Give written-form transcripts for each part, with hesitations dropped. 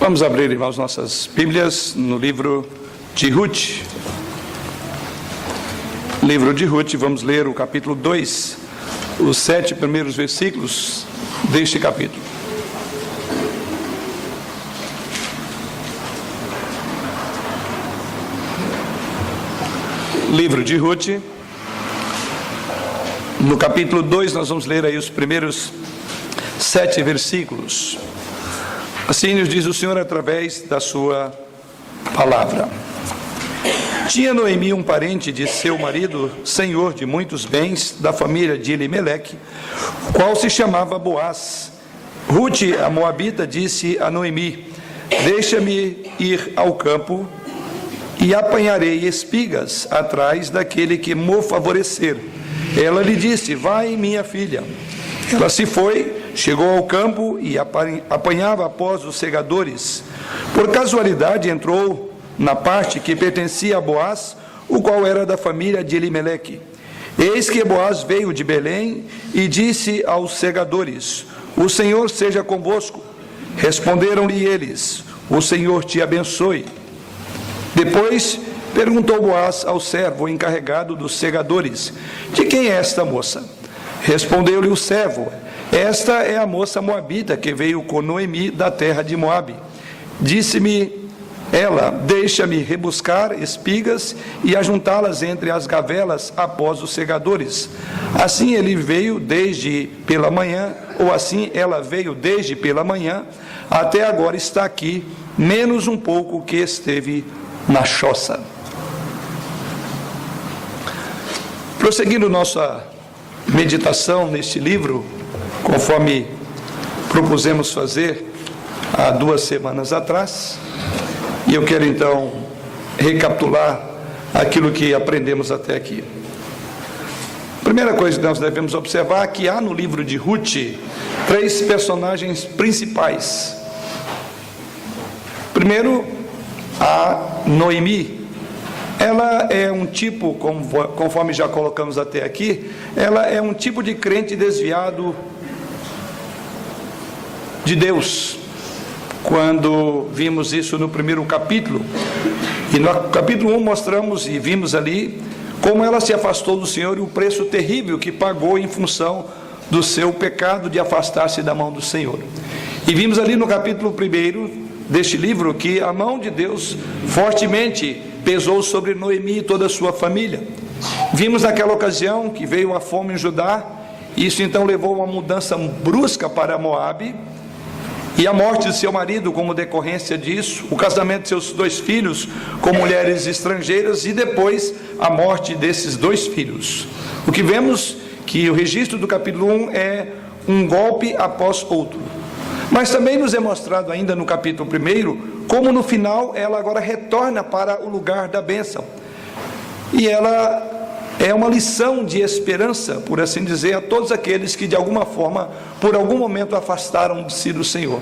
Vamos abrir, irmãos, nossas Bíblias no livro de Ruth. Livro de Ruth, vamos ler o capítulo 2, os 7 primeiros versículos deste capítulo. Livro de Ruth, no capítulo 2, nós vamos ler aí os primeiros 7 versículos. Assim nos diz o Senhor através da sua palavra. Tinha Noemi um parente de seu marido, senhor de muitos bens, da família de Elimeleque, o qual se chamava Boaz. Ruth, a moabita, disse a Noemi: deixa-me ir ao campo e apanharei espigas atrás daquele que me favorecer. Ela lhe disse: vai, minha filha. Ela se foi, chegou ao campo e apanhava após os segadores. Por casualidade entrou na parte que pertencia a Boaz, o qual era da família de Elimeleque. Eis que Boaz veio de Belém e disse aos segadores: o Senhor seja convosco. Responderam-lhe eles: o Senhor te abençoe. Depois perguntou Boaz ao servo encarregado dos segadores: de quem é esta moça? Respondeu-lhe o servo: esta é a moça moabita que veio com Noemi da terra de Moabe. Disse-me ela: deixa-me rebuscar espigas e ajuntá-las entre as gavelas após os segadores. Assim ele veio desde pela manhã, ou assim ela veio desde pela manhã, até agora está aqui, menos um pouco que esteve na choça. Prosseguindo nossa meditação neste livro, conforme propusemos fazer há 2 semanas atrás, e eu quero então recapitular aquilo que aprendemos até aqui. Primeira coisa que nós devemos observar é que há no livro de Ruth 3 personagens principais. Primeiro, a Noemi. Ela é um tipo, conforme já colocamos até aqui, ela é um tipo de crente desviado de Deus. Quando vimos isso no primeiro capítulo, e no capítulo 1 mostramos e vimos ali como ela se afastou do Senhor e o preço terrível que pagou em função do seu pecado de afastar-se da mão do Senhor. E vimos ali no capítulo 1 deste livro que a mão de Deus fortemente pesou sobre Noemi e toda a sua família. Vimos naquela ocasião que veio a fome em Judá, e isso então levou a uma mudança brusca para Moabe, e a morte de seu marido como decorrência disso, o casamento de seus 2 filhos com mulheres estrangeiras, e depois a morte desses 2 filhos. O que vemos que o registro do capítulo 1 é um golpe após outro. Mas também nos é mostrado ainda no capítulo 1, como no final ela agora retorna para o lugar da bênção. E ela é uma lição de esperança, por assim dizer, a todos aqueles que de alguma forma, por algum momento, afastaram-se do Senhor.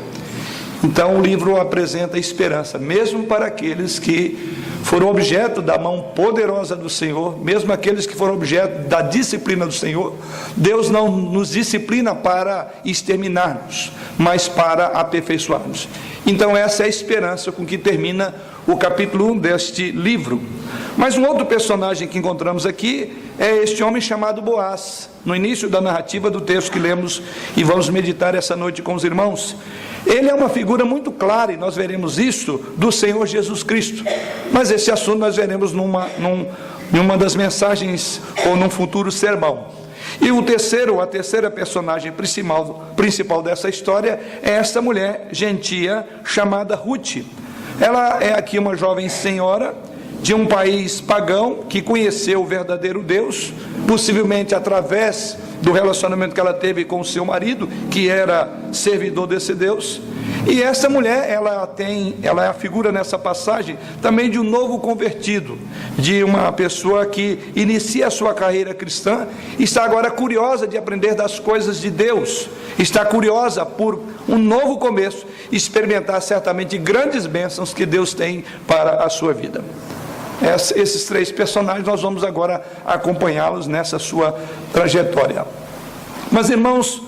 Então o livro apresenta esperança, mesmo para aqueles que foram objeto da mão poderosa do Senhor, mesmo aqueles que foram objeto da disciplina do Senhor. Deus não nos disciplina para exterminar-nos, mas para aperfeiçoar-nos. Então essa é a esperança com que termina o capítulo 1 deste livro. Mas um outro personagem que encontramos aqui é este homem chamado Boaz, no início da narrativa do texto que lemos e vamos meditar essa noite com os irmãos. Ele é uma figura muito clara, e nós veremos isso, do Senhor Jesus Cristo. Mas esse assunto nós veremos numa das mensagens ou num futuro sermão. E a terceira personagem principal dessa história é esta mulher gentia chamada Ruth. Ela é aqui uma jovem senhora de um país pagão que conheceu o verdadeiro Deus, possivelmente através do relacionamento que ela teve com o seu marido, que era servidor desse Deus. E essa mulher, ela é a figura nessa passagem também de um novo convertido, de uma pessoa que inicia a sua carreira cristã, está agora curiosa de aprender das coisas de Deus, está curiosa por um novo começo, experimentar certamente grandes bênçãos que Deus tem para a sua vida. Esses 3 personagens nós vamos agora acompanhá-los nessa sua trajetória. Mas, irmãos,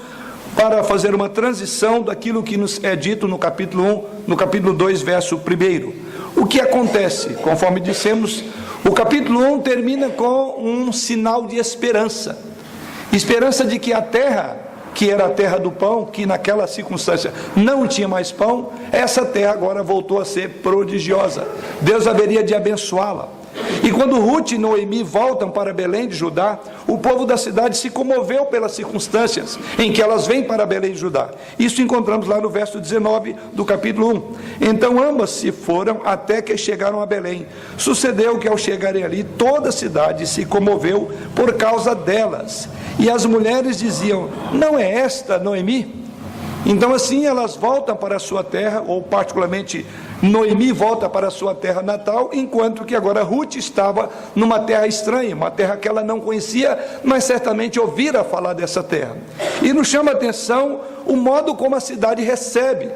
para fazer uma transição daquilo que nos é dito no capítulo 1, no capítulo 2, verso 1. O que acontece? Conforme dissemos, o capítulo 1 termina com um sinal de esperança. Esperança de que a terra, que era a terra do pão, que naquela circunstância não tinha mais pão, essa terra agora voltou a ser prodigiosa. Deus haveria de abençoá-la. E quando Ruth e Noemi voltam para Belém de Judá, o povo da cidade se comoveu pelas circunstâncias em que elas vêm para Belém de Judá. Isso encontramos lá no verso 19 do capítulo 1. Então ambas se foram até que chegaram a Belém. Sucedeu que ao chegarem ali, toda a cidade se comoveu por causa delas. E as mulheres diziam: não é esta Noemi? Então assim elas voltam para a sua terra, ou particularmente Noemi volta para a sua terra natal, enquanto que agora Ruth estava numa terra estranha, uma terra que ela não conhecia, mas certamente ouvira falar dessa terra. E nos chama a atenção o modo como a cidade recebe,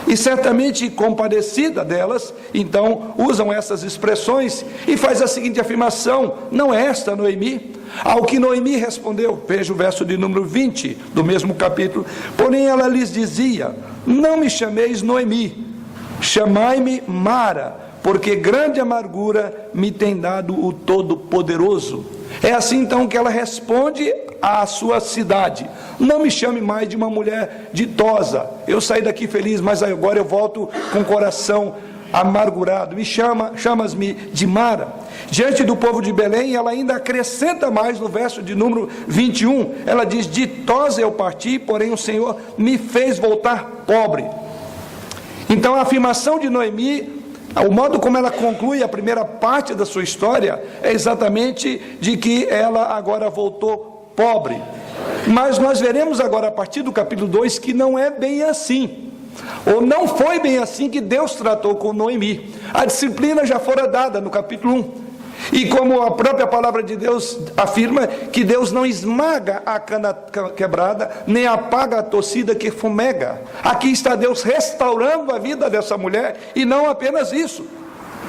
e certamente compadecida delas, então usam essas expressões e faz a seguinte afirmação: não é esta Noemi? Ao que Noemi respondeu, veja o verso de número 20 do mesmo capítulo, porém ela lhes dizia: não me chameis Noemi, chamai-me Mara, porque grande amargura me tem dado o Todo-Poderoso. É assim então que ela responde à sua cidade: não me chame mais de uma mulher ditosa, eu saí daqui feliz, mas agora eu volto com o coração amargurado. Chamas-me de Mara. Diante do povo de Belém, ela ainda acrescenta mais no verso de número 21, ela diz: ditosa eu parti, porém o Senhor me fez voltar pobre. Então a afirmação de Noemi, o modo como ela conclui a primeira parte da sua história, é exatamente de que ela agora voltou pobre. Mas nós veremos agora a partir do capítulo 2 que não é bem assim, ou não foi bem assim que Deus tratou com Noemi. A disciplina já fora dada no capítulo 1. E como a própria palavra de Deus afirma que Deus não esmaga a cana quebrada, nem apaga a torcida que fumega. Aqui está Deus restaurando a vida dessa mulher, e não apenas isso.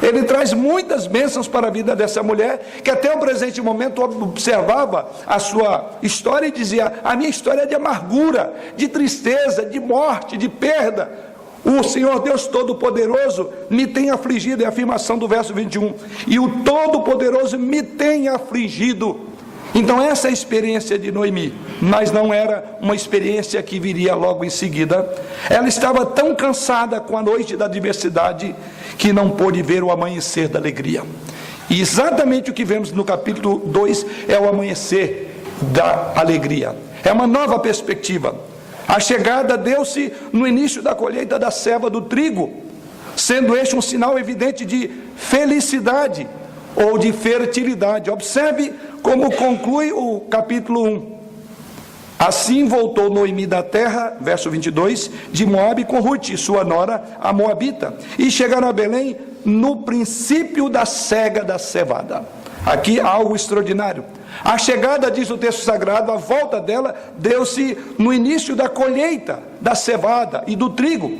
Ele traz muitas bênçãos para a vida dessa mulher, que até o presente momento observava a sua história e dizia: a minha história é de amargura, de tristeza, de morte, de perda. O Senhor Deus Todo-Poderoso me tem afligido, é a afirmação do verso 21, e o Todo-Poderoso me tem afligido. Então essa é a experiência de Noemi, mas não era uma experiência que viria logo em seguida. Ela estava tão cansada com a noite da adversidade que não pôde ver o amanhecer da alegria. E exatamente o que vemos no capítulo 2 é o amanhecer da alegria, é uma nova perspectiva. A chegada deu-se no início da colheita da ceva do trigo, sendo este um sinal evidente de felicidade ou de fertilidade. Observe como conclui o capítulo 1. Assim voltou Noemi da terra, verso 22, de Moabe com Ruth, sua nora, a Moabita, e chegaram a Belém no princípio da cega da cevada. Aqui algo extraordinário. A chegada, diz o texto sagrado, a volta dela deu-se no início da colheita da cevada e do trigo,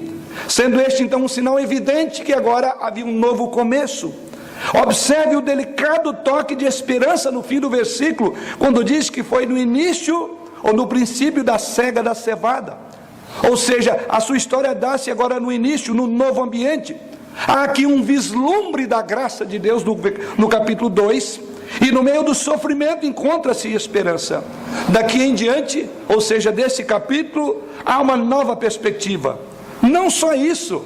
sendo este então um sinal evidente que agora havia um novo começo. Observe o delicado toque de esperança no fim do versículo, quando diz que foi no início ou no princípio da cega da cevada. Ou seja, a sua história dá-se agora no início, no novo ambiente. Há aqui um vislumbre da graça de Deus no capítulo 2, e no meio do sofrimento encontra-se esperança. Daqui em diante, ou seja, desse capítulo, há uma nova perspectiva. Não só isso,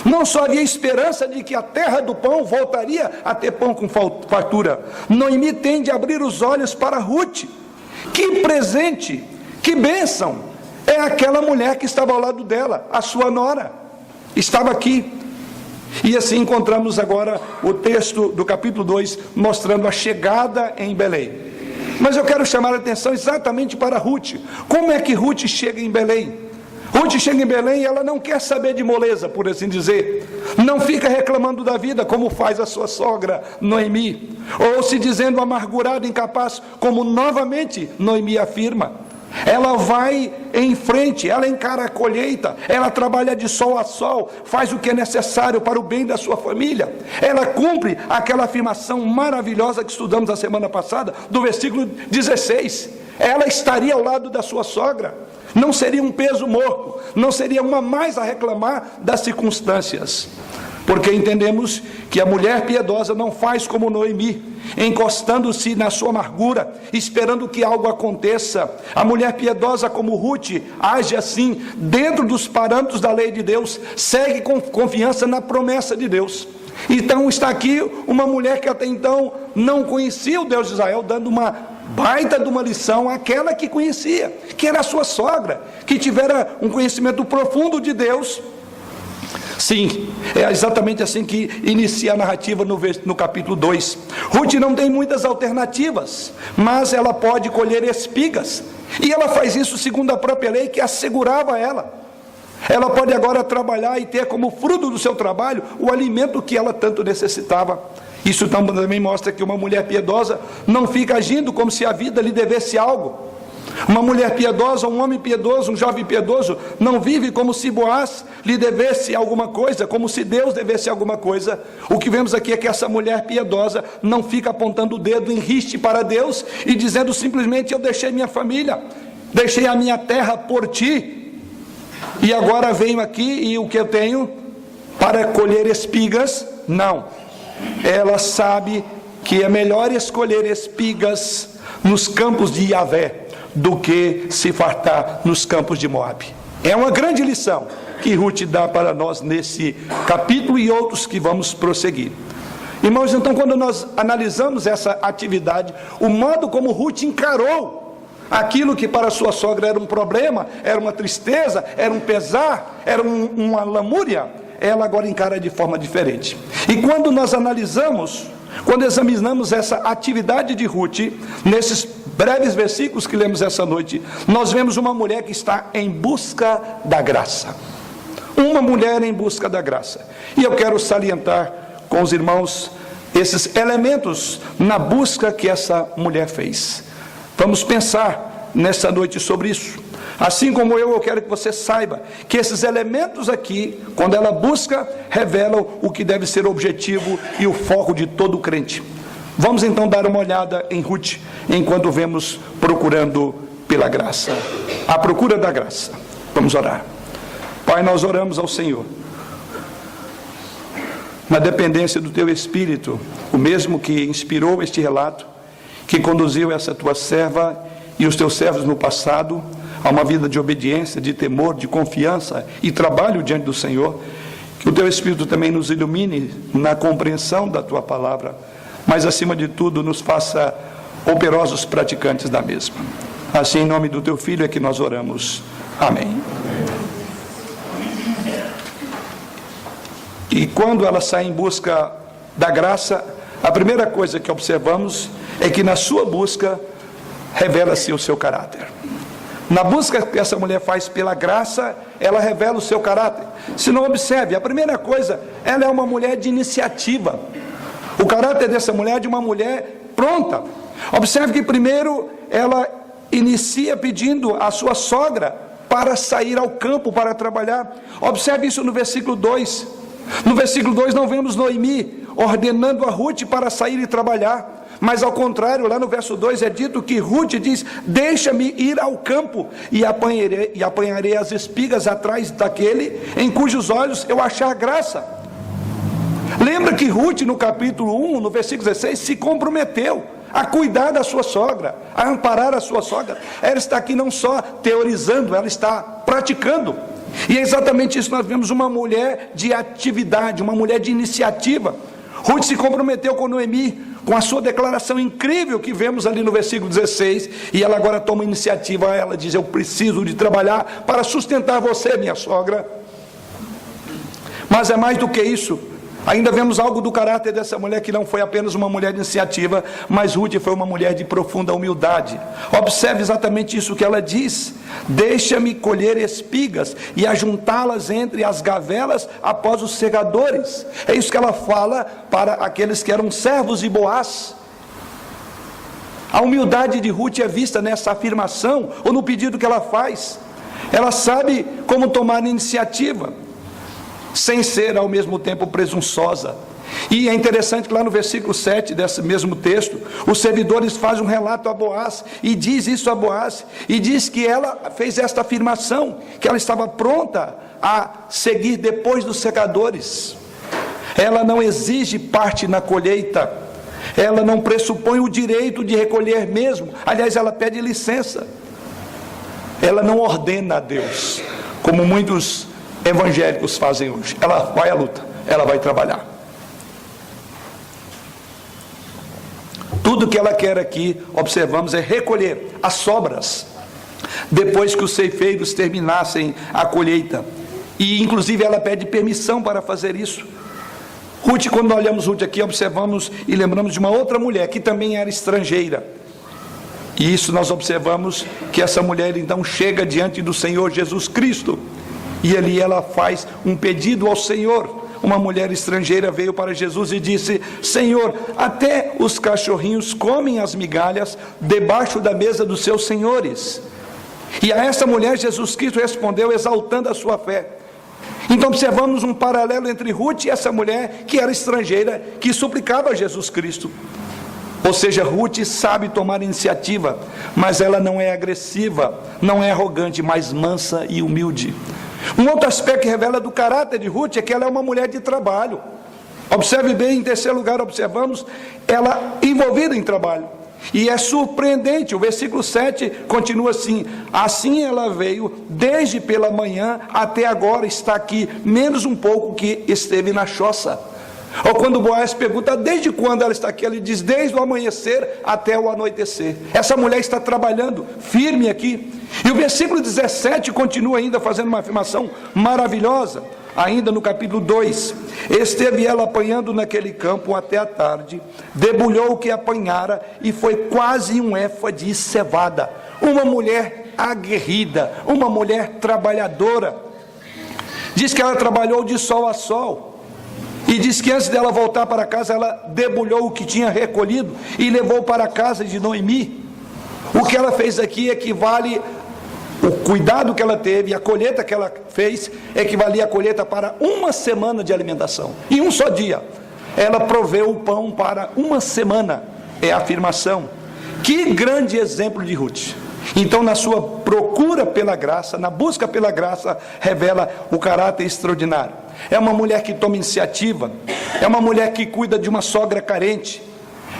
não só havia esperança de que a terra do pão voltaria a ter pão com fartura. Noemi tem de abrir os olhos para Ruth. Que presente, que bênção é aquela mulher que estava ao lado dela, a sua nora, estava aqui. E assim encontramos agora o texto do capítulo 2 mostrando a chegada em Belém. Mas eu quero chamar a atenção exatamente para Ruth. Como é que Ruth chega em Belém? Ruth chega em Belém e ela não quer saber de moleza, por assim dizer. Não fica reclamando da vida como faz a sua sogra Noemi, ou se dizendo amargurada, incapaz, como novamente Noemi afirma. Ela vai em frente, ela encara a colheita, ela trabalha de sol a sol, faz o que é necessário para o bem da sua família. Ela cumpre aquela afirmação maravilhosa que estudamos a semana passada, do versículo 16. Ela estaria ao lado da sua sogra, não seria um peso morto, não seria uma mais a reclamar das circunstâncias, porque entendemos que a mulher piedosa não faz como Noemi, encostando-se na sua amargura, esperando que algo aconteça. A mulher piedosa como Ruth age assim, dentro dos parâmetros da lei de Deus, segue com confiança na promessa de Deus. Então está aqui uma mulher que até então não conhecia o Deus de Israel, dando uma baita de uma lição àquela que conhecia, que era a sua sogra, que tivera um conhecimento profundo de Deus. Sim, é exatamente assim que inicia a narrativa no capítulo 2. Ruth não tem muitas alternativas, mas ela pode colher espigas, e ela faz isso segundo a própria lei que assegurava a ela. Ela pode agora trabalhar e ter como fruto do seu trabalho o alimento que ela tanto necessitava. Isso também mostra que uma mulher piedosa não fica agindo como se a vida lhe devesse algo. Uma mulher piedosa, um homem piedoso, um jovem piedoso, não vive como se Boaz lhe devesse alguma coisa, como se Deus devesse alguma coisa. O que vemos aqui é que essa mulher piedosa não fica apontando o dedo em riste para Deus e dizendo simplesmente: eu deixei minha família, deixei a minha terra por ti, e agora venho aqui e o que eu tenho para colher espigas? Não, ela sabe que é melhor escolher espigas nos campos de Javé do que se fartar nos campos de Moabe. É uma grande lição que Ruth dá para nós nesse capítulo e outros que vamos prosseguir. Irmãos, então quando nós analisamos essa atividade, o modo como Ruth encarou aquilo que para sua sogra era um problema, era uma tristeza, era um pesar, era uma lamúria, ela agora encara de forma diferente. E quando nós analisamos, quando examinamos essa atividade de Ruth, nesses breves versículos que lemos essa noite, nós vemos uma mulher que está em busca da graça. Uma mulher em busca da graça. E eu quero salientar com os irmãos esses elementos na busca que essa mulher fez. Vamos pensar nessa noite sobre isso. Assim como eu quero que você saiba que esses elementos aqui, quando ela busca, revelam o que deve ser o objetivo e o foco de todo crente. Vamos então dar uma olhada em Ruth, enquanto vemos procurando pela graça, a procura da graça. Vamos orar. Pai, nós oramos ao Senhor, na dependência do Teu Espírito, o mesmo que inspirou este relato, que conduziu essa Tua serva e os Teus servos no passado, a uma vida de obediência, de temor, de confiança e trabalho diante do Senhor. Que o Teu Espírito também nos ilumine na compreensão da Tua palavra, mas acima de tudo nos faça operosos praticantes da mesma. Assim, em nome do Teu Filho é que nós oramos. Amém. E quando ela sai em busca da graça, a primeira coisa que observamos é que na sua busca revela-se o seu caráter. Na busca que essa mulher faz pela graça, ela revela o seu caráter. Se não observe, a primeira coisa, ela é uma mulher de iniciativa. O caráter dessa mulher é de uma mulher pronta. Observe que primeiro ela inicia pedindo a sua sogra para sair ao campo para trabalhar. Observe isso no versículo 2. No versículo 2 não vemos Noemi ordenando a Ruth para sair e trabalhar, mas ao contrário, lá no verso 2 é dito que Ruth diz: deixa-me ir ao campo e apanharei as espigas atrás daquele em cujos olhos eu achar graça. Lembra que Ruth no capítulo 1, no versículo 16, se comprometeu a cuidar da sua sogra, a amparar a sua sogra. Ela está aqui não só teorizando, ela está praticando. E é exatamente isso, nós vemos uma mulher de atividade, uma mulher de iniciativa. Ruth se comprometeu com Noemi, com a sua declaração incrível que vemos ali no versículo 16, e ela agora toma iniciativa, ela diz: eu preciso de trabalhar para sustentar você, minha sogra. Mas é mais do que isso. Ainda vemos algo do caráter dessa mulher, que não foi apenas uma mulher de iniciativa, mas Ruth foi uma mulher de profunda humildade. Observe exatamente isso que ela diz: deixa-me colher espigas e ajuntá-las entre as gavelas após os segadores. É isso que ela fala para aqueles que eram servos de Boaz. A humildade de Ruth é vista nessa afirmação, ou no pedido que ela faz. Ela sabe como tomar iniciativa, sem ser ao mesmo tempo presunçosa. E é interessante que lá no versículo 7 desse mesmo texto, os servidores fazem um relato a Boaz, e diz isso a Boaz, e diz que ela fez esta afirmação, que ela estava pronta a seguir depois dos segadores. Ela não exige parte na colheita, ela não pressupõe o direito de recolher mesmo, aliás, ela pede licença. Ela não ordena a Deus, como muitos evangélicos fazem hoje. Ela vai à luta, ela vai trabalhar. Tudo que ela quer aqui, observamos, é recolher as sobras, depois que os ceifeiros terminassem a colheita. E inclusive ela pede permissão para fazer isso. Ruth, quando olhamos Ruth aqui, observamos e lembramos de uma outra mulher, que também era estrangeira. E isso nós observamos que essa mulher então chega diante do Senhor Jesus Cristo, e ali ela faz um pedido ao Senhor. Uma mulher estrangeira veio para Jesus e disse: Senhor, até os cachorrinhos comem as migalhas debaixo da mesa dos seus senhores. E a essa mulher Jesus Cristo respondeu exaltando a sua fé. Então observamos um paralelo entre Ruth e essa mulher que era estrangeira, que suplicava a Jesus Cristo. Ou seja, Ruth sabe tomar iniciativa, mas ela não é agressiva, não é arrogante, mas mansa e humilde. Um outro aspecto que revela do caráter de Ruth é que ela é uma mulher de trabalho. Observe bem, em terceiro lugar, observamos ela envolvida em trabalho. E é surpreendente, o versículo 7 continua assim: assim ela veio desde pela manhã até agora, está aqui, menos um pouco que esteve na choça. Ou quando Boaz pergunta desde quando ela está aqui, ele diz desde o amanhecer até o anoitecer. Essa mulher está trabalhando firme aqui. E o versículo 17 continua ainda fazendo uma afirmação maravilhosa. Ainda no capítulo 2: esteve ela apanhando naquele campo até a tarde, debulhou o que apanhara, e foi quase um éfa de cevada. Uma mulher aguerrida, uma mulher trabalhadora. Diz que ela trabalhou de sol a sol. E diz que antes dela voltar para casa, ela debulhou o que tinha recolhido e levou para a casa de Noemi. O que ela fez aqui equivale, o cuidado que ela teve, a colheita que ela fez, equivalia a colheita para uma semana de alimentação. Em um só dia, ela proveu o pão para uma semana. É a afirmação. Que grande exemplo de Ruth. Então, na sua procura pela graça, na busca pela graça, revela o caráter extraordinário. É uma mulher que toma iniciativa, é uma mulher que cuida de uma sogra carente,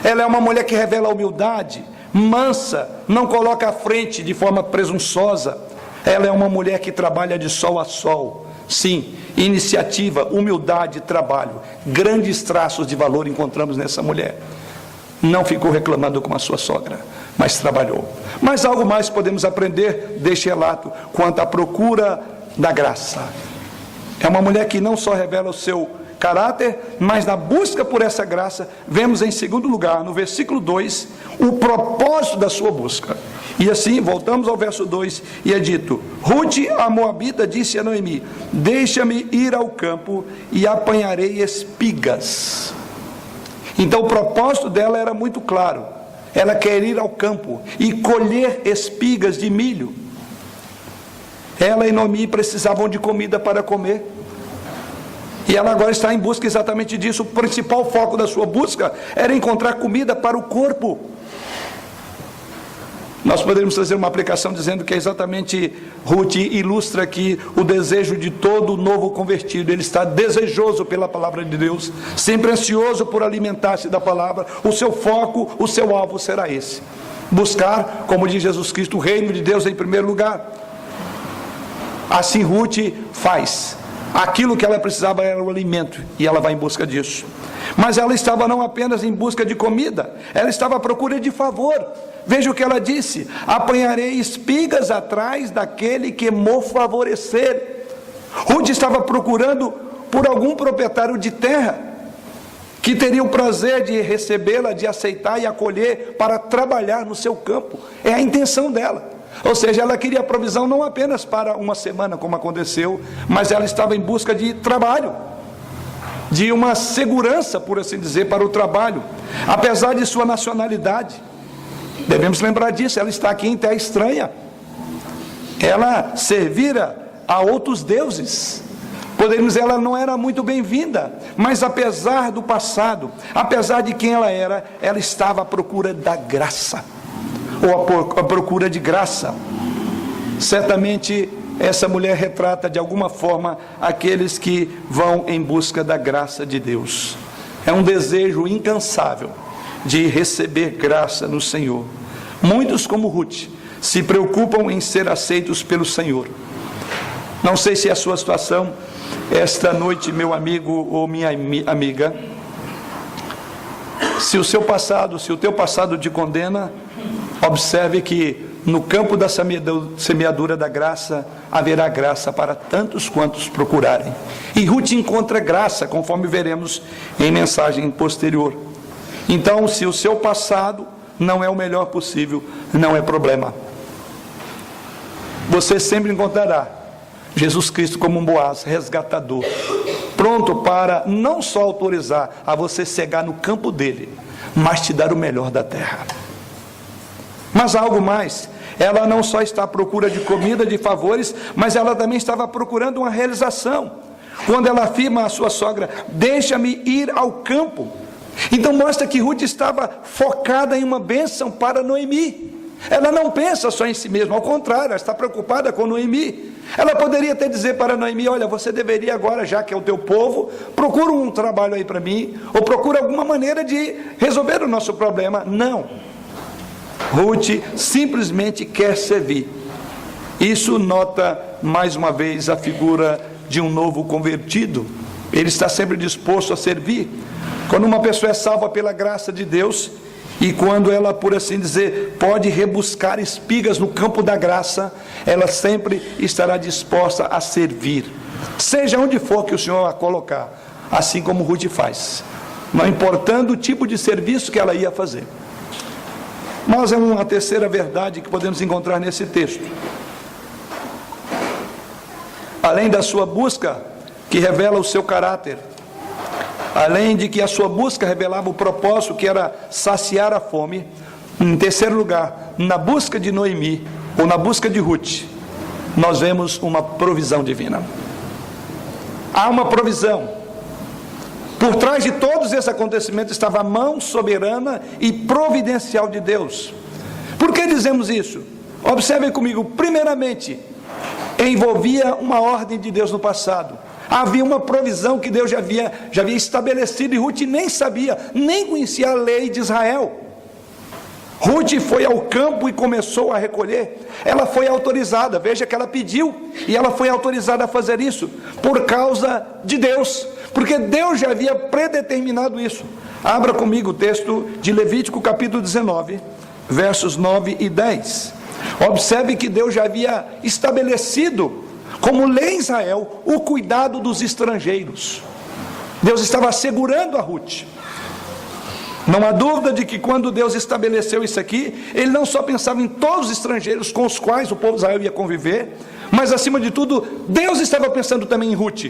ela é uma mulher que revela humildade, mansa, não coloca à frente de forma presunçosa. Ela é uma mulher que trabalha de sol a sol. Sim, iniciativa, humildade, trabalho, grandes traços de valor encontramos nessa mulher. Não ficou reclamando com a sua sogra, mas trabalhou. Mas algo mais podemos aprender deste relato quanto à procura da graça. É uma mulher que não só revela o seu caráter, mas na busca por essa graça, vemos em segundo lugar, no versículo 2, o propósito da sua busca. E assim, voltamos ao verso 2, e é dito: Ruth, a moabita, disse a Noemi: deixa-me ir ao campo e apanharei espigas. Então o propósito dela era muito claro. Ela quer ir ao campo e colher espigas de milho. Ela e Noemi precisavam de comida para comer. E ela agora está em busca exatamente disso. O principal foco da sua busca era encontrar comida para o corpo. Nós poderíamos trazer uma aplicação dizendo que é exatamente, Ruth ilustra aqui o desejo de todo novo convertido. Ele está desejoso pela palavra de Deus, sempre ansioso por alimentar-se da palavra. O seu foco, o seu alvo será esse: buscar, como diz Jesus Cristo, o reino de Deus em primeiro lugar. Assim Ruth faz. Aquilo que ela precisava era o alimento, e ela vai em busca disso. Mas ela estava não apenas em busca de comida, ela estava à procura de favor. Veja o que ela disse: apanharei espigas atrás daquele que me favorecer. Ruth estava procurando por algum proprietário de terra que teria o prazer de recebê-la, de aceitar e acolher para trabalhar no seu campo. É a intenção dela. Ou seja, ela queria provisão não apenas para uma semana, como aconteceu, mas ela estava em busca de trabalho, de uma segurança, por assim dizer, para o trabalho, apesar de sua nacionalidade. Devemos lembrar disso, ela está aqui em terra estranha. Ela servira a outros deuses, Poderíamos dizer, ela não era muito bem-vinda, mas apesar do passado, apesar de quem ela era, ela estava à procura da graça, ou à procura de graça. Certamente essa mulher retrata de alguma forma aqueles que vão em busca da graça de Deus. É um desejo incansável de receber graça no Senhor. Muitos, como Ruth, se preocupam em ser aceitos pelo Senhor. Não sei se é a sua situação esta noite, meu amigo ou minha amiga. Se o teu passado te condena, observe que no campo da semeadura da graça, haverá graça para tantos quantos procurarem. E Ruth encontra graça, conforme veremos em mensagem posterior. Então, se o seu passado não é o melhor possível, não é problema. Você sempre encontrará Jesus Cristo como um Boaz, resgatador, pronto para não só autorizar a você cegar no campo dele, mas te dar o melhor da terra. Mas há algo mais. Ela não só está à procura de comida, de favores, mas ela também estava procurando uma realização. Quando ela afirma à sua sogra, deixa-me ir ao campo. Então mostra que Ruth estava focada em uma bênção para Noemi. Ela não pensa só em si mesma, ao contrário, ela está preocupada com Noemi. Ela poderia até dizer para Noemi, olha, você deveria agora, já que é o teu povo, procura um trabalho aí para mim, ou procura alguma maneira de resolver o nosso problema. Não. Ruth simplesmente quer servir. Isso nota mais uma vez a figura de um novo convertido. Ele está sempre disposto a servir. Quando uma pessoa é salva pela graça de Deus, e quando ela, por assim dizer, pode rebuscar espigas no campo da graça, ela sempre estará disposta a servir, seja onde for que o Senhor a colocar, assim como Ruth faz, não importando o tipo de serviço que ela ia fazer. Mas é uma terceira verdade que podemos encontrar nesse texto. Além da sua busca, que revela o seu caráter, além de que a sua busca revelava o propósito, que era saciar a fome, em terceiro lugar, na busca de Noemi, ou na busca de Ruth, nós vemos uma provisão divina. Há uma provisão. Por trás de todos esses acontecimentos estava a mão soberana e providencial de Deus. Por que dizemos isso? Observem comigo. Primeiramente, envolvia uma ordem de Deus no passado. Havia uma provisão que Deus já havia estabelecido, e Ruth nem sabia, nem conhecia a lei de Israel. Ruth foi ao campo e começou a recolher. Ela foi autorizada, veja que ela pediu, e ela foi autorizada a fazer isso, por causa de Deus, porque Deus já havia predeterminado isso. Abra comigo o texto de Levítico capítulo 19, versos 9 e 10. Observe que Deus já havia estabelecido como lei em Israel o cuidado dos estrangeiros. Deus estava assegurando a Ruth. Não há dúvida de que quando Deus estabeleceu isso aqui, Ele não só pensava em todos os estrangeiros com os quais o povo de Israel ia conviver, mas acima de tudo, Deus estava pensando também em Ruth.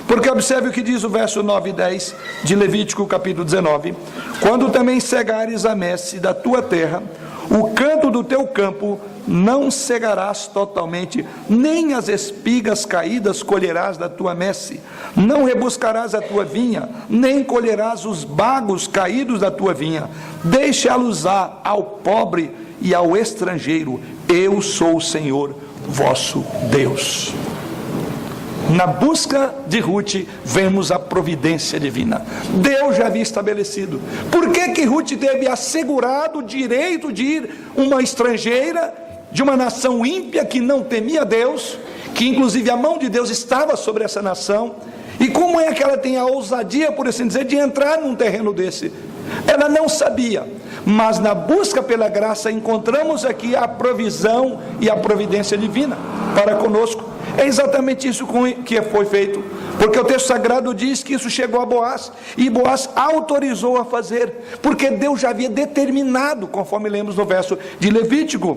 Porque observe o que diz o verso 9 e 10 de Levítico capítulo 19. Quando também cegares a messe da tua terra, o canto do teu campo não cegarás totalmente, nem as espigas caídas colherás da tua messe, não rebuscarás a tua vinha, nem colherás os bagos caídos da tua vinha, deixá-los ao pobre e ao estrangeiro, eu sou o Senhor vosso Deus. Na busca de Ruth, vemos a providência divina. Deus já havia estabelecido. Por que Ruth teve assegurado o direito de ir uma estrangeira, de uma nação ímpia que não temia Deus, que inclusive a mão de Deus estava sobre essa nação? E como é que ela tem a ousadia, por assim dizer, de entrar num terreno desse? Ela não sabia, mas na busca pela graça encontramos aqui a provisão e a providência divina para conosco. É exatamente isso que foi feito, porque o texto sagrado diz que isso chegou a Boaz, e Boaz autorizou a fazer, porque Deus já havia determinado, conforme lemos no verso de Levítico.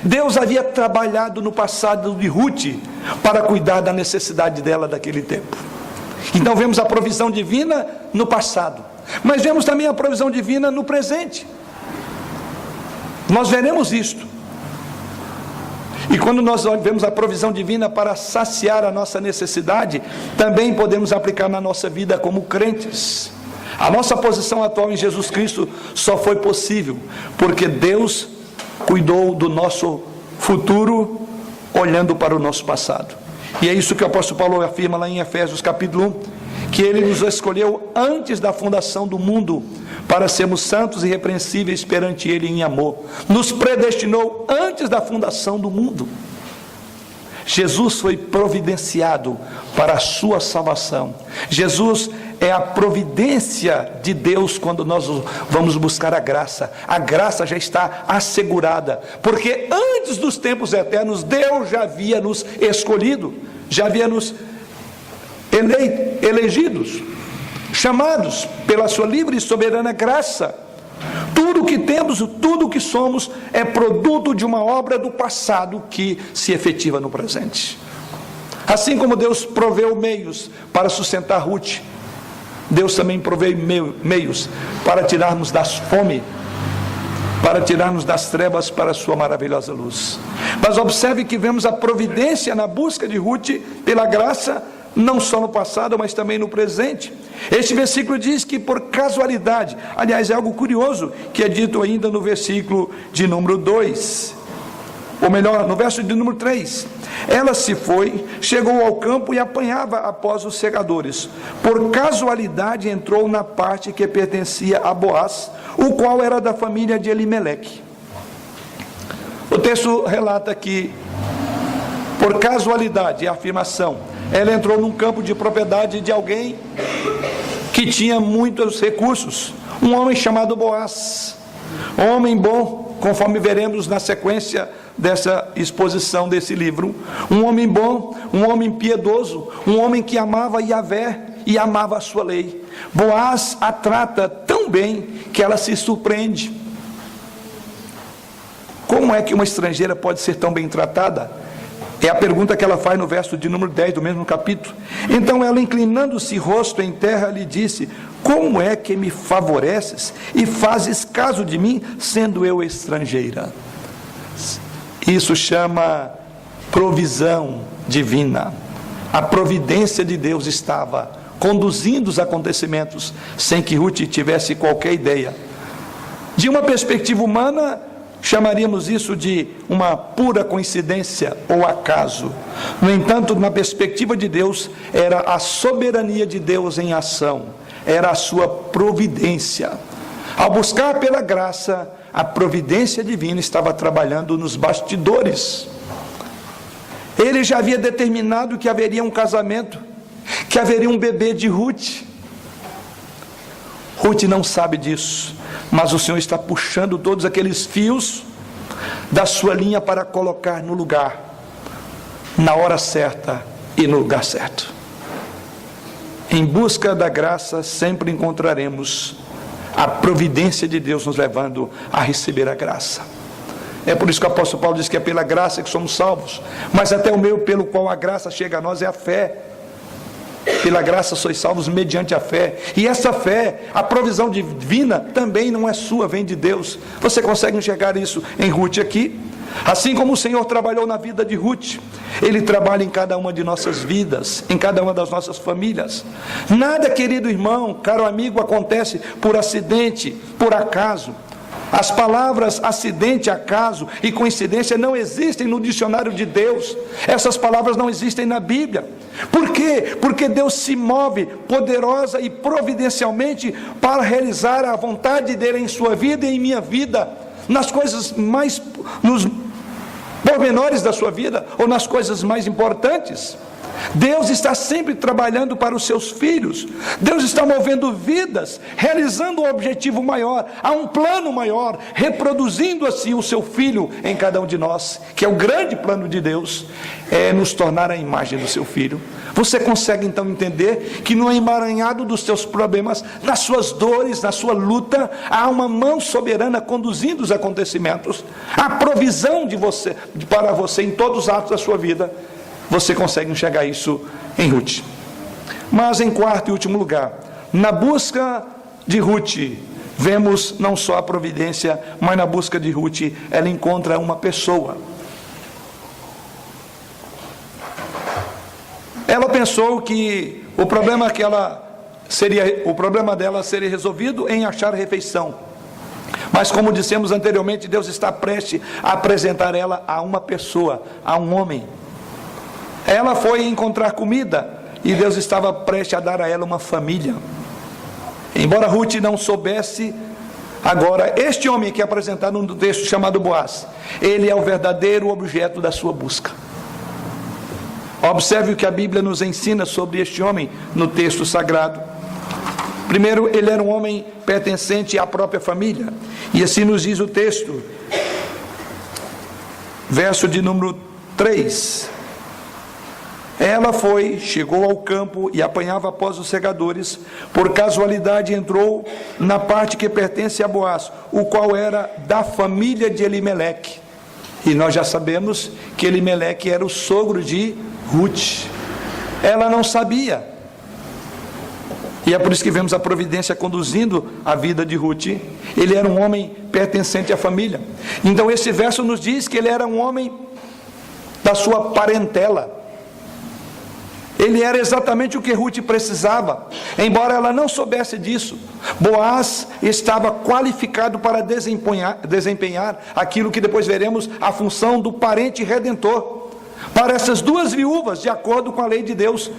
Deus havia trabalhado no passado de Ruth para cuidar da necessidade dela daquele tempo. Então vemos a provisão divina no passado, mas vemos também a provisão divina no presente. Nós veremos isto. E quando nós vemos a provisão divina para saciar a nossa necessidade, também podemos aplicar na nossa vida como crentes. A nossa posição atual em Jesus Cristo só foi possível porque Deus cuidou do nosso futuro olhando para o nosso passado. E é isso que o apóstolo Paulo afirma lá em Efésios capítulo 1, que ele nos escolheu antes da fundação do mundo para sermos santos e irrepreensíveis perante ele em amor. Nos predestinou antes da fundação do mundo. Jesus foi providenciado para a sua salvação. Jesus é a providência de Deus quando nós vamos buscar a graça. A graça já está assegurada, porque antes dos tempos eternos, Deus já havia nos escolhido, já havia nos elegidos, chamados pela sua livre e soberana graça. Tudo que temos, tudo que somos é produto de uma obra do passado que se efetiva no presente. Assim como Deus proveu meios para sustentar Ruth, Deus também proveu meios para tirarmos da fome, para tirarmos das trevas para a sua maravilhosa luz. Mas observe que vemos a providência na busca de Ruth pela graça, não só no passado, mas também no presente. Este versículo diz que por casualidade, aliás, é algo curioso, que é dito ainda no versículo de número 2, ou melhor, no verso de número 3. Ela se foi, chegou ao campo e apanhava após os segadores. Por casualidade entrou na parte que pertencia a Boaz, o qual era da família de Elimeleque. O texto relata que, por casualidade, a afirmação, ela entrou num campo de propriedade de alguém que tinha muitos recursos, um homem chamado Boaz, um homem bom, conforme veremos na sequência dessa exposição desse livro, um homem bom, um homem piedoso, um homem que amava Yahvé e amava a sua lei. Boaz a trata tão bem que ela se surpreende. Como é que uma estrangeira pode ser tão bem tratada? É a pergunta que ela faz no verso de número 10 do mesmo capítulo. Então ela, inclinando-se rosto em terra, lhe disse: como é que me favoreces e fazes caso de mim, sendo eu estrangeira? Isso chama provisão divina. A providência de Deus estava conduzindo os acontecimentos sem que Ruth tivesse qualquer ideia. De uma perspectiva humana, chamaríamos isso de uma pura coincidência ou acaso. No entanto, na perspectiva de Deus, era a soberania de Deus em ação, era a sua providência. Ao buscar pela graça, a providência divina estava trabalhando nos bastidores. Ele já havia determinado que haveria um casamento, que haveria um bebê de Ruth. Ruth não sabe disso, mas o Senhor está puxando todos aqueles fios da sua linha para colocar no lugar, na hora certa e no lugar certo. Em busca da graça sempre encontraremos a providência de Deus nos levando a receber a graça. É por isso que o apóstolo Paulo diz que é pela graça que somos salvos, mas até o meio pelo qual a graça chega a nós é a fé. Pela graça sois salvos mediante a fé. E essa fé, a provisão divina, também não é sua, vem de Deus. Você consegue enxergar isso em Ruth aqui? Assim como o Senhor trabalhou na vida de Ruth, Ele trabalha em cada uma de nossas vidas, em cada uma das nossas famílias. Nada, querido irmão, caro amigo, acontece por acidente, por acaso. As palavras acidente, acaso e coincidência não existem no dicionário de Deus. Essas palavras não existem na Bíblia. Por quê? Porque Deus se move poderosa e providencialmente para realizar a vontade dele em sua vida e em minha vida, nas coisas mais, nos pormenores da sua vida ou nas coisas mais importantes. Deus está sempre trabalhando para os seus filhos. Deus está movendo vidas, realizando um objetivo maior, há um plano maior, reproduzindo assim o seu filho em cada um de nós, que é o grande plano de Deus, é nos tornar a imagem do seu filho. Você consegue então entender que no emaranhado dos seus problemas, nas suas dores, na sua luta, há uma mão soberana conduzindo os acontecimentos, a provisão de você, para você em todos os atos da sua vida. Você consegue enxergar isso em Ruth. Mas em quarto e último lugar, na busca de Ruth, vemos não só a providência, mas na busca de Ruth, ela encontra uma pessoa. pensou que o problema dela seria resolvido em achar refeição. Mas como dissemos anteriormente, Deus está prestes a apresentar ela a uma pessoa, a um homem. Ela foi encontrar comida e Deus estava prestes a dar a ela uma família. Embora Ruth não soubesse, agora este homem que é apresentado no texto chamado Boaz, ele é o verdadeiro objeto da sua busca. Observe o que a Bíblia nos ensina sobre este homem no texto sagrado. Primeiro, ele era um homem pertencente à própria família, e assim nos diz o texto, verso de número 3. Ela chegou ao campo e apanhava após os segadores. Por casualidade entrou na parte que pertence a Boaz, o qual era da família de Elimeleque. E nós já sabemos que Elimeleque era o sogro de Ruth. Ela não sabia. E é por isso que vemos a providência conduzindo a vida de Ruth. Ele era um homem pertencente à família. Então esse verso nos diz que ele era um homem da sua parentela. Ele era exatamente o que Ruth precisava, embora ela não soubesse disso. Boaz estava qualificado para desempenhar aquilo que depois veremos, a função do parente redentor, para essas duas viúvas, de acordo com a lei de Deus.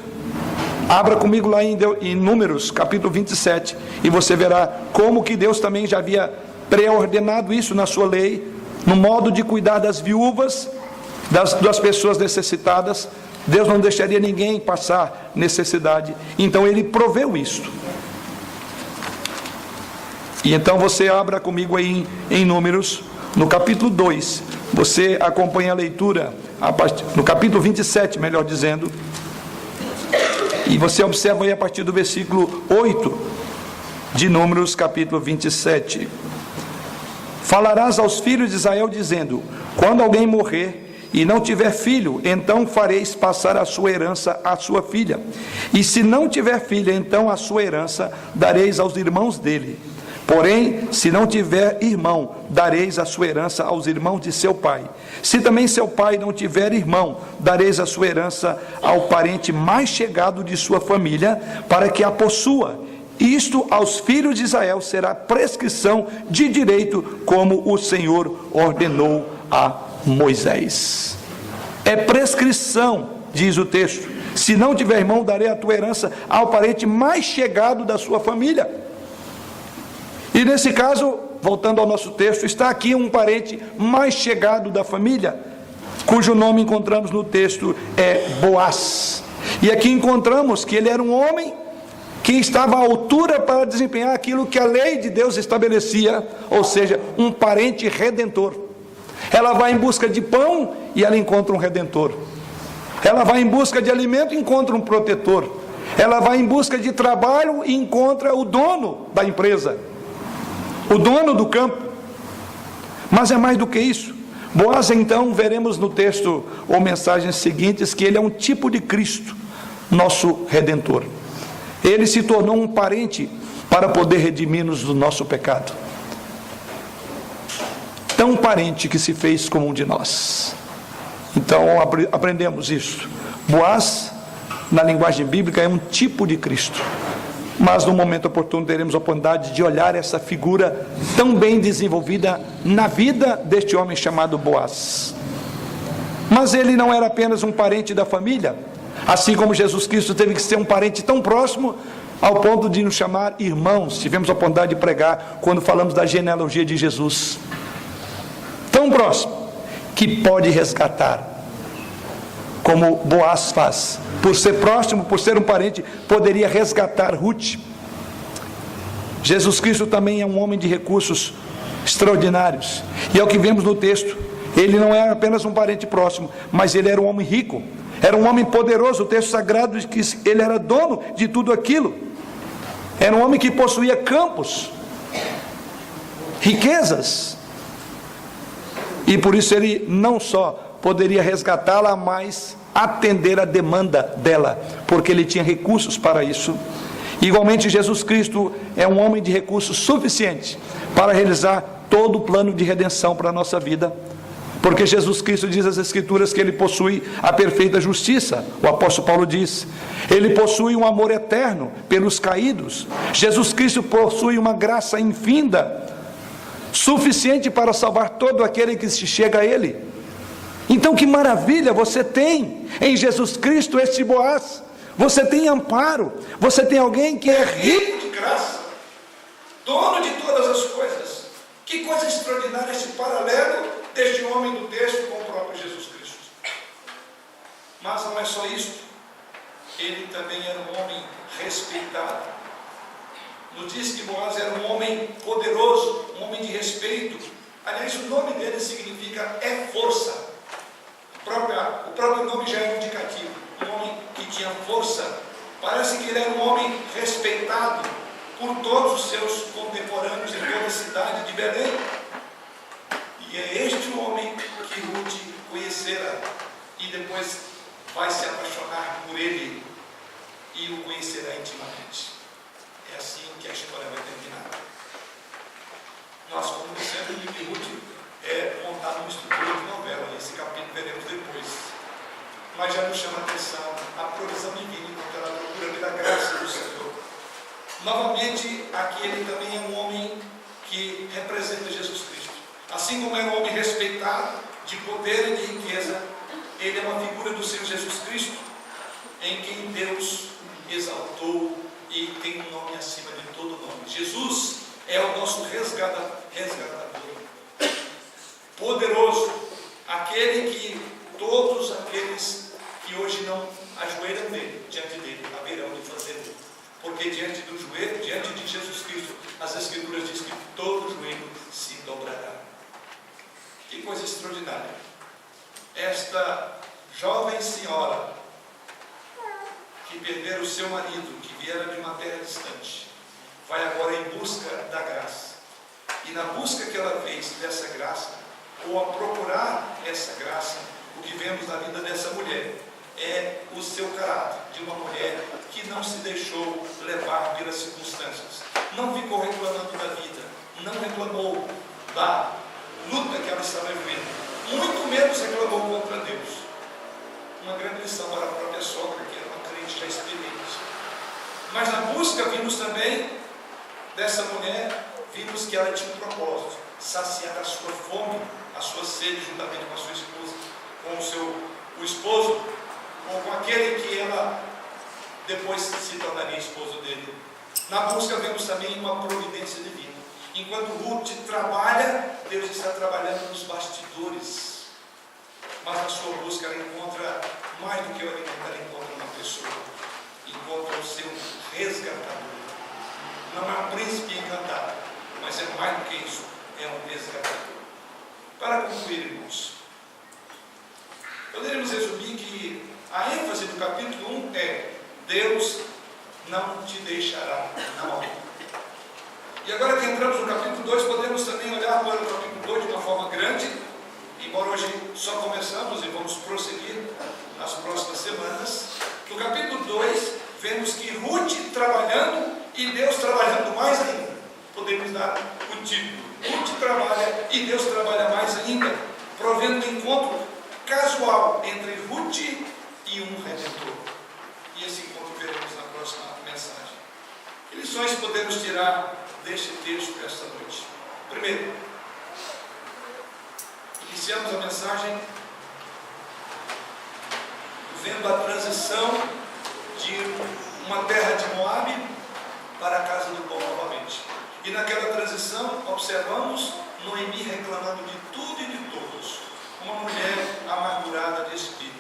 Abra comigo lá em Números, capítulo 27, e você verá como que Deus também já havia pré-ordenado isso na sua lei, no modo de cuidar das viúvas, das pessoas necessitadas. Deus não deixaria ninguém passar necessidade, então ele proveu isto. E então você abra comigo aí em Números, no capítulo 2, você acompanha a leitura, no capítulo 27, melhor dizendo, e você observa aí a partir do versículo 8, de Números, capítulo 27. Falarás aos filhos de Israel, dizendo: quando alguém morrer e não tiver filho, então fareis passar a sua herança à sua filha. E se não tiver filha, então a sua herança dareis aos irmãos dele. Porém, se não tiver irmão, dareis a sua herança aos irmãos de seu pai. Se também seu pai não tiver irmão, dareis a sua herança ao parente mais chegado de sua família, para que a possua. Isto aos filhos de Israel será prescrição de direito, como o Senhor ordenou a Moisés. É prescrição, diz o texto. Se não tiver irmão, darei a tua herança ao parente mais chegado da sua família. E nesse caso, voltando ao nosso texto, está aqui um parente mais chegado da família, cujo nome encontramos no texto é Boaz. E aqui encontramos que ele era um homem que estava à altura para desempenhar aquilo que a lei de Deus estabelecia, ou seja, um parente redentor. Ela vai em busca de pão e ela encontra um redentor. Ela vai em busca de alimento e encontra um protetor. Ela vai em busca de trabalho e encontra o dono da empresa, o dono do campo. Mas é mais do que isso. Boaz, então, veremos no texto ou mensagens seguintes que ele é um tipo de Cristo, nosso redentor. Ele se tornou um parente para poder redimir-nos do nosso pecado. Tão parente que se fez como um de nós. Então aprendemos isso. Boaz, na linguagem bíblica, é um tipo de Cristo. Mas no momento oportuno teremos a oportunidade de olhar essa figura tão bem desenvolvida na vida deste homem chamado Boaz. Mas ele não era apenas um parente da família, assim como Jesus Cristo teve que ser um parente tão próximo ao ponto de nos chamar irmãos. Tivemos a oportunidade de pregar quando falamos da genealogia de Jesus. Tão próximo que pode resgatar, como Boaz faz. Por ser próximo, por ser um parente, poderia resgatar Ruth. Jesus Cristo também é um homem de recursos extraordinários, e é o que vemos no texto. Ele não era apenas um parente próximo, mas ele era um homem rico, era um homem poderoso. O texto sagrado diz que ele era dono de tudo aquilo. Era um homem que possuía campos, riquezas, e por isso ele não só poderia resgatá-la, mas atender a demanda dela, porque ele tinha recursos para isso. Igualmente, Jesus Cristo é um homem de recursos suficientes para realizar todo o plano de redenção para a nossa vida, Porque Jesus Cristo diz nas Escrituras que Ele possui a perfeita justiça. O apóstolo Paulo diz: Ele possui um amor eterno pelos caídos. Jesus Cristo possui uma graça infinda, suficiente para salvar todo aquele que se chega a Ele. Então que maravilha, você tem em Jesus Cristo este Boaz. Você tem amparo, você tem alguém que é rico de graça, dono de todas as coisas. Que coisa extraordinária esse paralelo deste homem do texto com o próprio Jesus Cristo. Mas não é só isso, ele também era um homem respeitado. Nos diz que Boaz era um homem poderoso, um homem de respeito. Aliás, o nome dele significa é força. O próprio nome já é indicativo, um homem que tinha força. Parece que ele era um homem respeitado por todos os seus contemporâneos em toda a cidade de Belém. E é este homem que Ruth conhecerá e depois vai se apaixonar por ele e o conhecerá intimamente. É assim que a história vai terminar. Nós, como sempre, o livro de Ruth é montado uma estrutura de novela, esse capítulo veremos depois. Mas já nos chama a atenção a provisão divina enquanto ela procura pela graça do Senhor. Novamente, aqui ele também é um homem que representa Jesus Cristo. Assim como é um homem respeitado, de poder e de riqueza, ele é uma figura do Senhor Jesus Cristo, em quem Deus exaltou e tem um nome acima de todo nome. Jesus é o nosso resgatador, poderoso, aquele que todos aqueles que hoje não ajoelham diante dele, haverão de fazer. Porque diante de Jesus Cristo, as Escrituras dizem que todo joelho se dobrará. Que coisa extraordinária. Esta jovem senhora que perdera o seu marido, que viera de uma terra distante, vai agora em busca da graça. E na busca que ela fez dessa graça, ou a procurar essa graça, o que vemos na vida dessa mulher é o seu caráter de uma mulher que não se deixou levar pelas circunstâncias, não ficou reclamando da vida, não reclamou da luta que ela estava vivendo, muito menos reclamou contra Deus. Uma grande lição para a própria sogra, que era uma crente já experiente. Mas na busca vimos também dessa mulher, vimos que ela tinha um propósito: saciar a sua fome, a sua sede, juntamente com a sua esposa, com o esposo, ou com aquele que ela depois se tornaria esposo dele. Na busca vemos também uma providência divina. Enquanto Ruth trabalha, Deus está trabalhando nos bastidores. Mas na sua busca ela encontra mais do que o alimento, ela encontra uma pessoa, encontra o seu resgatador. Não é um príncipe encantado, mas é mais do que isso, é um resgatador. Para concluir, irmãos, poderíamos resumir que a ênfase do capítulo 1 é: Deus não te deixará na mão. E agora que entramos no capítulo 2, podemos também olhar para o capítulo 2 de uma forma grande, embora hoje só começamos e vamos prosseguir nas próximas semanas. No capítulo 2, vemos que Ruth trabalhando e Deus trabalhando mais ainda. Podemos dar o título: Ruth trabalha e Deus trabalha mais ainda, provendo um encontro casual entre Ruth e um Redentor. E esse encontro veremos na próxima mensagem. Que lições podemos tirar deste texto esta noite? Primeiro, iniciamos a mensagem vendo a transição de uma terra de Moabe para a casa do pão novamente. E naquela transição observamos Noemi reclamando de tudo e de todos, uma mulher amargurada de espírito.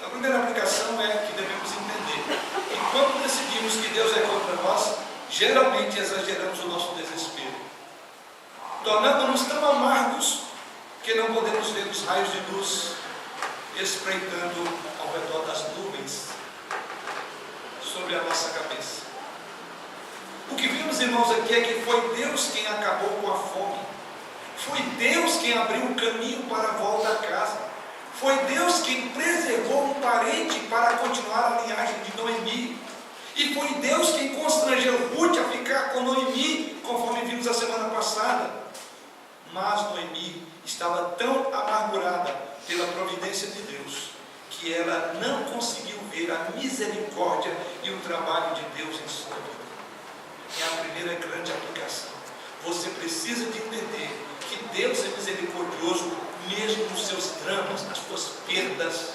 A primeira aplicação é que devemos entender que quando decidimos que Deus é contra nós, geralmente exageramos o nosso desespero, tornando-nos tão amargos que não podemos ver os raios de luz espreitando ao redor das nuvens sobre a nossa cabeça. O que vimos, irmãos, aqui é que foi Deus quem acabou com a fome, foi Deus quem abriu o caminho para a volta a casa, foi Deus quem preservou um parente para continuar a linhagem de Noemi, e foi Deus quem constrangeu Ruth a ficar com Noemi, conforme vimos a semana passada. Mas Noemi estava tão amargurada pela providência de Deus, que ela não conseguiu ver a misericórdia e o trabalho de Deus em sua vida. É a primeira grande aplicação. Você precisa de entender que Deus é misericordioso mesmo nos seus dramas, nas suas perdas.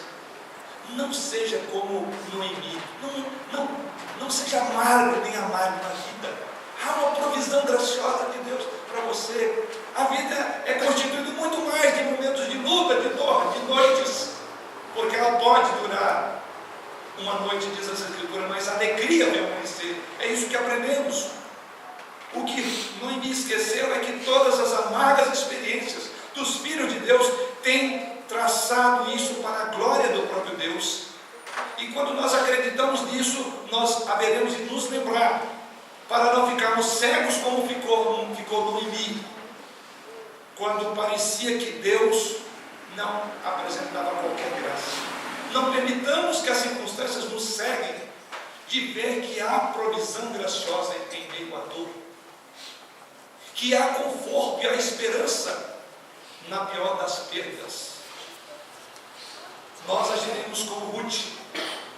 Não seja como Noemi, não seja amargo nem amargo na vida. Há uma provisão graciosa de Deus para você. A vida é constituída muito mais de momentos de luta, de dor, de noites, porque ela pode durar uma noite, diz a Escritura, mas a alegria vai amanhecer. É isso que aprendemos. O que Noemi esqueceu é que todas as amargas experiências dos filhos de Deus têm traçado isso para a glória do próprio Deus. E quando nós acreditamos nisso, nós haveremos de nos lembrar, para não ficarmos cegos como ficou Noemi, quando parecia que Deus não apresentava qualquer graça. Não permitamos que as circunstâncias nos ceguem de ver que há provisão graciosa em meio à dor, que há conforto e há esperança na pior das perdas. Nós agiremos como Ruth,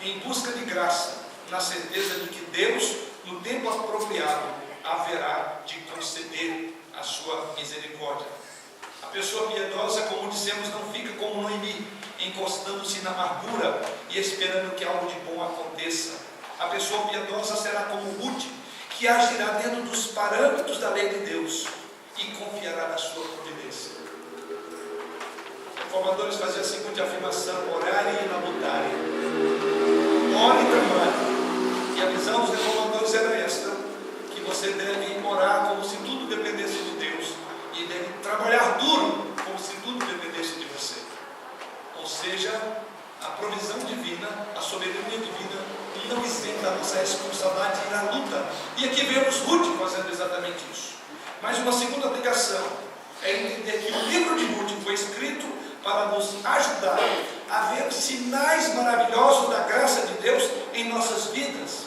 em busca de graça, na certeza de que Deus, no tempo apropriado, haverá de conceder a sua misericórdia. A pessoa piedosa, como dissemos, não fica como Noemi, encostando-se na amargura e esperando que algo de bom aconteça. A pessoa piedosa será como Ruth, que agirá dentro dos parâmetros da lei de Deus e confiará na sua providência. Os reformadores faziam a seguinte afirmação: orare e labutarem, ore e trabalhe. E a visão dos reformadores era esta, que você deve orar como se tudo dependesse de Deus, e deve trabalhar duro como se tudo dependesse de você. Ou seja, a provisão divina, a soberania divina não isenta a nossa responsabilidade de ir à luta. E aqui vemos Ruth fazendo exatamente isso. Mas uma segunda aplicação é entender que o livro de Ruth foi escrito para nos ajudar a ver sinais maravilhosos da graça de Deus em nossas vidas.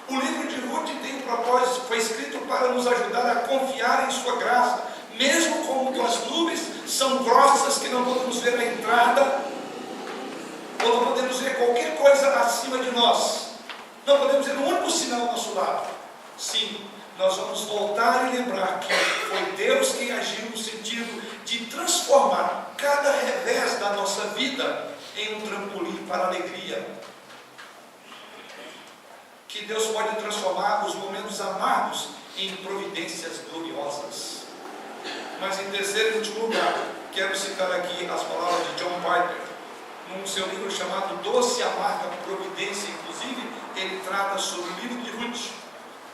O livro de Ruth tem um propósito, foi escrito para nos ajudar a confiar em sua graça, mesmo quando as nuvens são grossas que não podemos ver a entrada, ou não podemos ver qualquer coisa acima de nós, não podemos ver o único sinal ao nosso lado. Sim, nós vamos voltar e lembrar que foi Deus quem agiu no sentido de transformar cada revés da nossa vida em um trampolim para a alegria. Que Deus pode transformar os momentos amargos em providências gloriosas. Mas em terceiro e último lugar, quero citar aqui as palavras de John Piper, num seu livro chamado Doce e Amarga Providência. Inclusive, ele trata sobre o livro de Ruth.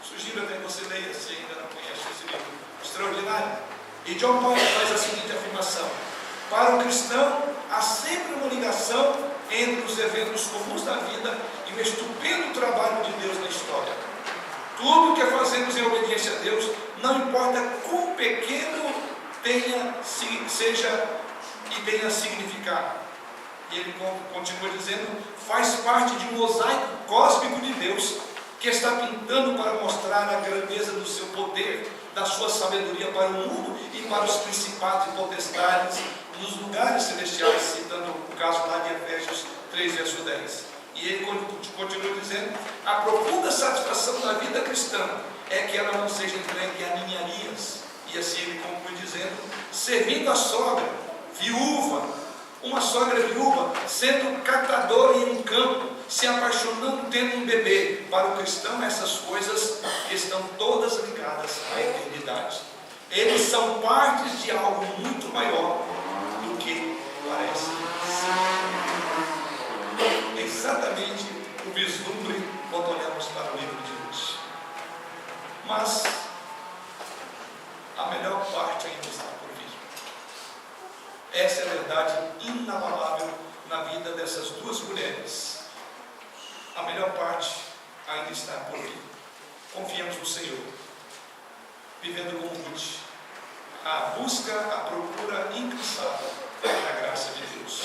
Sugiro até que você leia, se ainda não conhece esse livro extraordinário. E John Piper faz a seguinte afirmação: para o cristão, há sempre uma ligação entre os eventos comuns da vida e o estupendo trabalho de Deus na história. Tudo o que fazemos em obediência a Deus, não importa quão pequeno seja e tenha significado. E ele continua dizendo: faz parte de um mosaico cósmico de Deus, que está pintando para mostrar a grandeza do seu poder, da sua sabedoria para o mundo e para os principados e potestades nos lugares celestiais, citando o caso lá de Efésios 3, verso 10. E ele continua dizendo: a profunda satisfação da vida cristã é que ela não seja entregue a ninharias. E assim ele conclui dizendo: servindo a sogra, viúva, uma sogra viúva, sendo catadora em um campo, se apaixonando tendo um bebê. Para o cristão, essas coisas estão todas ligadas à eternidade. Eles são partes de algo muito maior do que parece ser. É exatamente o vislumbre quando olhamos para o livro de Ruth. Mas a melhor parte ainda está por vir. Essa é a verdade inabalável na vida dessas duas mulheres. A melhor parte ainda está por vir. Confiamos no Senhor, vivendo como Ruth, a busca, a procura incansável da graça de Deus,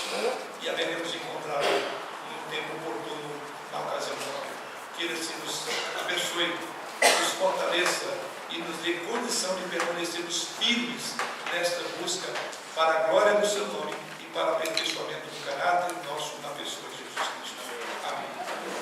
e haveremos de encontrá-la no tempo oportuno, na ocasião própria. Que Ele se nos abençoe, nos fortaleça e nos dê condição de permanecermos firmes nesta busca para a glória do seu nome e para o aperfeiçoamento do caráter nosso na